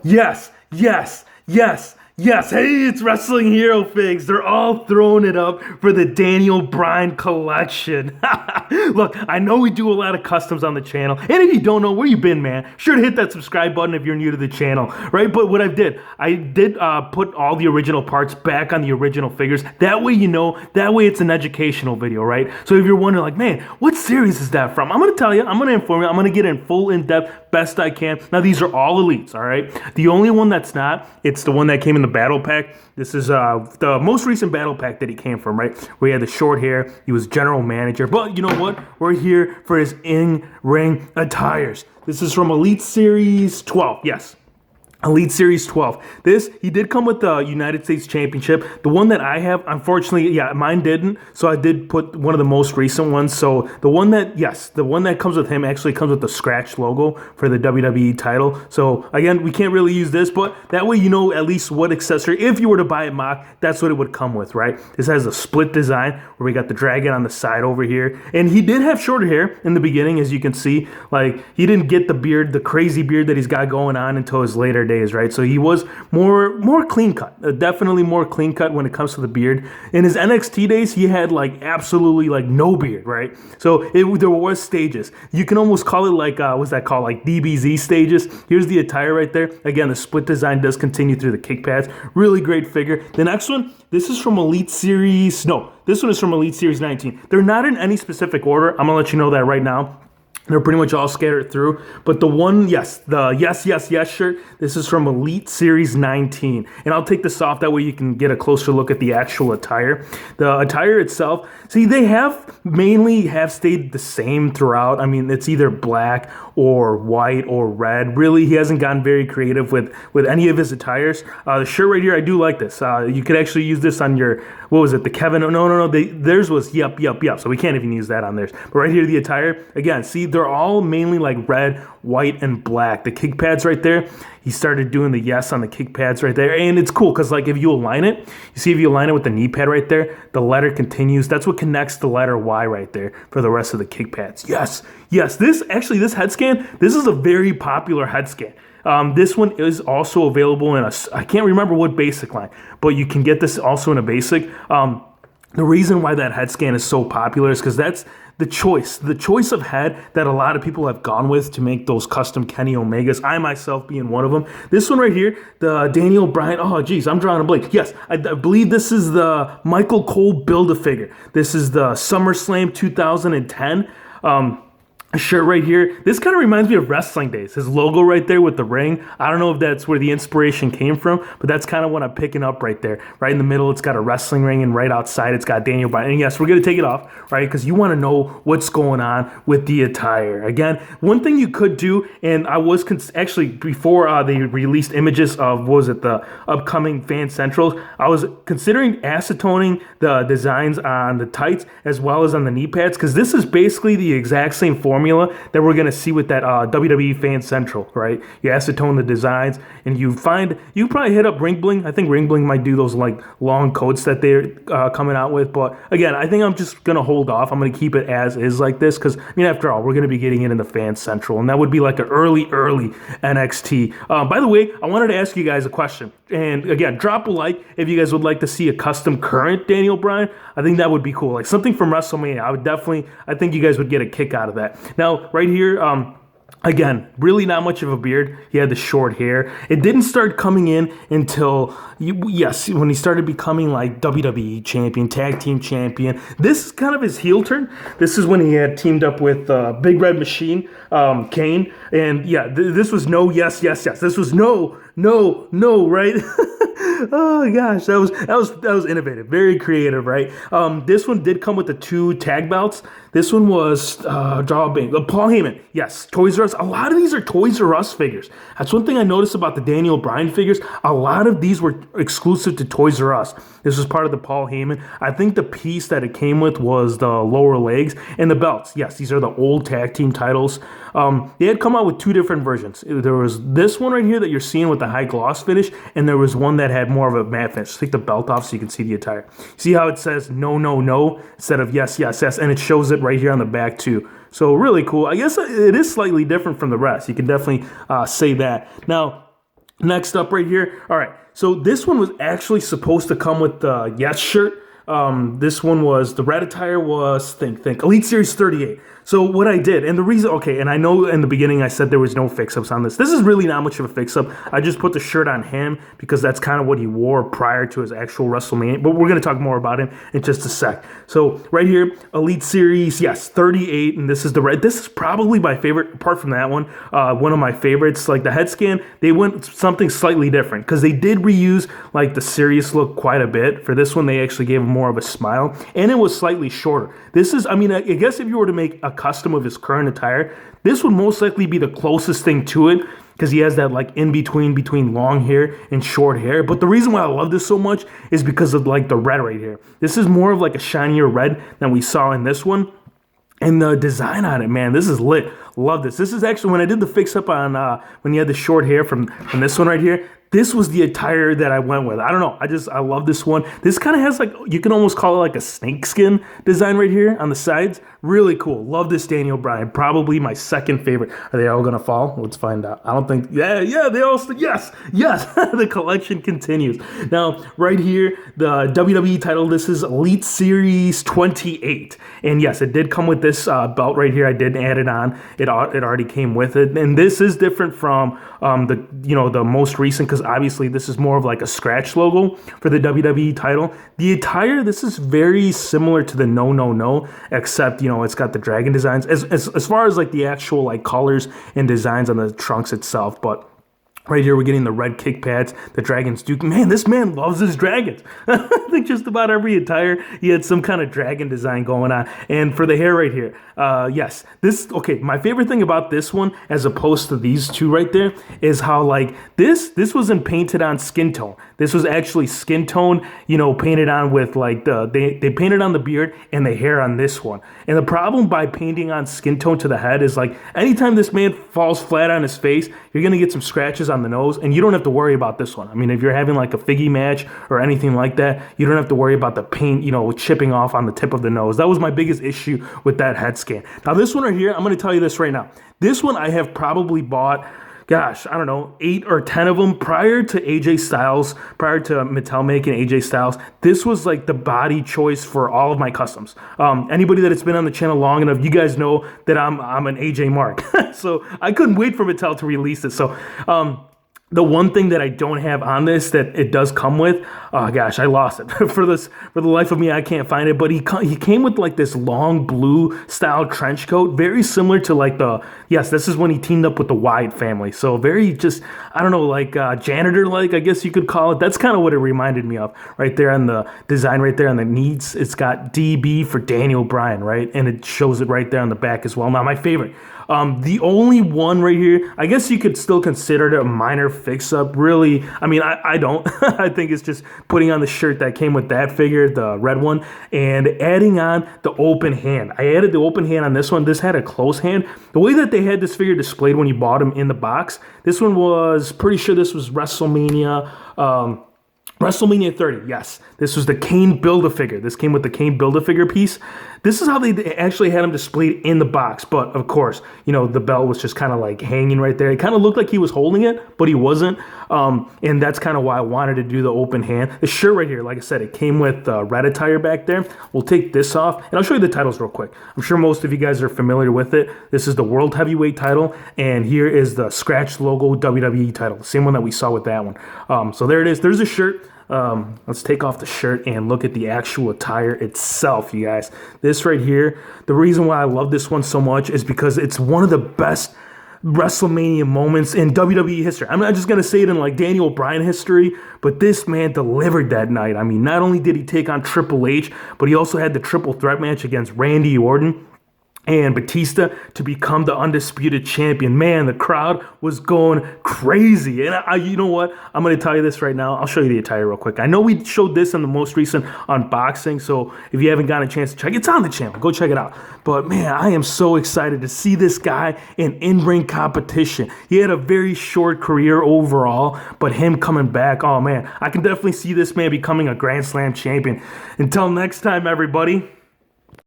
Yes, yes, yes, yes. Hey, it's Wrestling Hero Figs. They're all throwing it up for the Daniel Bryan collection. Look, I know we do a lot of customs on the channel, and if you don't know, where you been, man? Sure to hit that subscribe button if you're new to the channel, right? But what I did put all the original parts back on the original figures. That way you know, that way it's an educational video, right? So if you're wondering, like, man, what series is that from? I'm gonna tell you, I'm gonna inform you, I'm gonna get in full in-depth, best I can. Now, these are all elites, all right? The only one that's not, it's the one that came in the battle pack. This is the most recent battle pack that he came from, right? Where he had the short hair, he was general manager. But you know what? We're here for his in-ring attires. This is from Elite Series 12, yes. Elite Series 12. This, he did come with the United States Championship. The one that I have, unfortunately, yeah, mine didn't. So I did put one of the most recent ones. So the one that, yes, the one that comes with him actually comes with the scratch logo for the WWE title. So again, we can't really use this, but that way you know at least what accessory, if you were to buy it mock, that's what it would come with, right? This has a split design where we got the dragon on the side over here. And he did have shorter hair in the beginning, as you can see. Like, he didn't get the beard, the crazy beard that he's got going on until his later days, right? So he was more clean cut, definitely more clean cut when it comes to the beard. In his NXT days, he had like absolutely like no beard, right? So there was stages. You can almost call it like what's that called? Like DBZ stages. Here's the attire right there. Again, the split design does continue through the kick pads. Really great figure. The next one, this is from Elite Series. No, this one is from Elite Series 19. They're not in any specific order. I'm gonna let you know that right now. They're pretty much all scattered through. But the one, yes, the yes shirt, this is from Elite Series 19. And I'll take this off, that way you can get a closer look at the actual attire. The attire itself, see, they mainly have stayed the same throughout. I mean, it's either black or white or red. Really, he hasn't gotten very creative with any of his attires. The shirt right here, I do like this. You could actually use this on your, what was it, the Kevin, no, theirs was yep. So we can't even use that on theirs. But right here, the attire, again, see, they're all mainly like red, white, and black. The kick pads right there, he started doing the yes on the kick pads right there. And it's cool because, like, if you align it, you see if you align it with the knee pad right there, the letter continues. That's what connects the letter Y right there for the rest of the kick pads. Yes. This head scan, this is a very popular head scan. This one is also available in I can't remember what basic line, but you can get this also in a basic. The reason why that head scan is so popular is because that's the choice of head that a lot of people have gone with to make those custom Kenny Omegas, I myself being one of them. This one right here, the Daniel Bryan, oh geez, I'm drawing a blank. Yes, I believe this is the Michael Cole Build-A-Figure. This is the SummerSlam 2010. Shirt right here. This kind of reminds me of wrestling days. His logo right there with the ring. I don't know if that's where the inspiration came from, but that's kind of what I'm picking up right there. Right in the middle, it's got a wrestling ring, and right outside, it's got Daniel Bryan. And yes, we're going to take it off, right? Because you want to know what's going on with the attire. Again, one thing you could do, and I was actually, before they released images of, what was it, the upcoming Fan Centrals, I was considering acetoning the designs on the tights as well as on the knee pads, because this is basically the exact same formula that we're going to see with that WWE Fan Central, right? You acetone the designs, and you probably hit up Ring Bling. I think Ring Bling might do those like long coats that they're coming out with. But again, I think I'm just going to hold off. I'm going to keep it as is like this because, I mean, after all, we're going to be getting it in the Fan Central, and that would be like an early NXT. By the way, I wanted to ask you guys a question. And again, drop a like if you guys would like to see a custom current Daniel Bryan. I think that would be cool. Like something from WrestleMania. I think you guys would get a kick out of that. Now, right here, again, really not much of a beard. He had the short hair. It didn't start coming in until, when he started becoming like WWE champion, tag team champion. This is kind of his heel turn. This is when he had teamed up with Big Red Machine, Kane. And yeah, this was no yes. This was no, right? Oh gosh, that was innovative, very creative, right? This one did come with the 2 tag belts. This one was Paul Heyman. Yes, Toys R Us. A lot of these are Toys R Us figures. That's one thing I noticed about the Daniel Bryan figures. A lot of these were exclusive to Toys R Us. This was part of the Paul Heyman. I think the piece that it came with was the lower legs and the belts. Yes, these are the old tag team titles. They had come out with 2 different versions. There was this one right here that you're seeing with the high gloss finish, and there was one that had more of a matte finish. Take the belt off so you can see the attire. See how it says no instead of yes, and it shows it right here on the back too. So really cool. I guess it is slightly different from the rest. You can definitely say that. Now, Next up right here. All right. So this one was actually supposed to come with the Yes shirt. This one was, the red attire was, think, Elite Series 38. So what I did, and the reason, okay, and I know in the beginning I said there was no fix-ups on this. This is really not much of a fix-up. I just put the shirt on him because that's kind of what he wore prior to his actual WrestleMania. But we're going to talk more about him in just a sec. So right here, Elite Series, yes, 38, and this is the red. This is probably my favorite, apart from that one of my favorites. Like the head scan, they went something slightly different because they did reuse like the serious look quite a bit. For this one, they actually gave him more of a smile, and it was slightly shorter. This is, I mean, I guess if you were to make a custom of his current attire, this would most likely be the closest thing to it because he has that like in between long hair and short hair. But the reason why I love this so much is because of like the red right here. This is more of like a shinier red than we saw in this one. And the design on it, man, this is lit. Love this. This is actually, when I did the fix up on when he had the short hair from this one right here, this was the attire that I went with. I don't know. I love this one. This kind of has like, you can almost call it like a snakeskin design right here on the sides. Really cool. Love this Daniel Bryan. Probably my second favorite. Are they all going to fall? Let's find out. I don't think, yeah, they all, yes. The collection continues. Now, right here, the WWE title, this is Elite Series 28. And yes, it did come with this belt right here. I did add it on. It already came with it. And this is different from the most recent, because obviously this is more of like a scratch logo for the WWE title. The attire, this is very similar to the No, except, it's got the dragon designs as far as like the actual like colors and designs on the trunks itself. But right here, we're getting the red kick pads, the Dragon's Duke. Man, this man loves his dragons. I think just about every attire, he had some kind of dragon design going on. And for the hair right here, yes, my favorite thing about this one, as opposed to these two right there, is how like this wasn't painted on skin tone. This was actually skin tone, painted on with like they painted on the beard and the hair on this one. And the problem by painting on skin tone to the head is like anytime this man falls flat on his face, you're gonna get some scratches on the nose, and you don't have to worry about this one. I mean, if you're having like a figgy match or anything like that, you don't have to worry about the paint, chipping off on the tip of the nose. That was my biggest issue with that head scan. Now this one right here, I'm gonna tell you this right now. This one I have probably bought, gosh, I don't know, 8 or 10 of them prior to AJ Styles, prior to Mattel making AJ Styles. This was like the body choice for all of my customs. Anybody that has been on the channel long enough, you guys know that I'm an AJ mark. So I couldn't wait for Mattel to release it. So the one thing that I don't have on this that it does come with, oh gosh, I lost it. For the life of me, I can't find it. But he came with like this long blue style trench coat, very similar to like this is when he teamed up with the Wyatt family. So very just, I don't know, like janitor-like, I guess you could call it. That's kind of what it reminded me of right there on the design right there on the knees. It's got DB for Daniel Bryan, right? And it shows it right there on the back as well. Now, my favorite. The only one right here, I guess you could still consider it a minor fix-up. Really, I mean, I don't. I think it's just putting on the shirt that came with that figure, the red one, and adding on the open hand. I added the open hand on this one. This had a closed hand. The way that they had this figure displayed when you bought him in the box, this one was, pretty sure this was WrestleMania 30, yes. This was the Kane Build-A-Figure. This came with the Kane Build-A-Figure piece. This is how they actually had him displayed in the box. But, of course, the belt was just kind of like hanging right there. It kind of looked like he was holding it, but he wasn't. And that's kind of why I wanted to do the open hand. The shirt right here, like I said, it came with red attire back there. We'll take this off, and I'll show you the titles real quick. I'm sure most of you guys are familiar with it. This is the World Heavyweight title, and here is the scratch logo WWE title. Same one that we saw with that one. So there it is. There's a shirt. Let's take off the shirt and look at the actual attire itself, you guys. This right here, the reason why I love this one so much is because it's one of the best WrestleMania moments in WWE history. I'm not just going to say it in like Daniel Bryan history, but this man delivered that night. I mean, not only did he take on Triple H, but he also had the triple threat match against Randy Orton and Batista to become the undisputed champion. Man, the crowd was going crazy. And you know what? I'm going to tell you this right now. I'll show you the attire real quick. I know we showed this in the most recent unboxing, so if you haven't gotten a chance to check, it's on the channel. Go check it out. But man, I am so excited to see this guy in-ring competition. He had a very short career overall, but him coming back, oh man, I can definitely see this man becoming a Grand Slam champion. Until next time, everybody.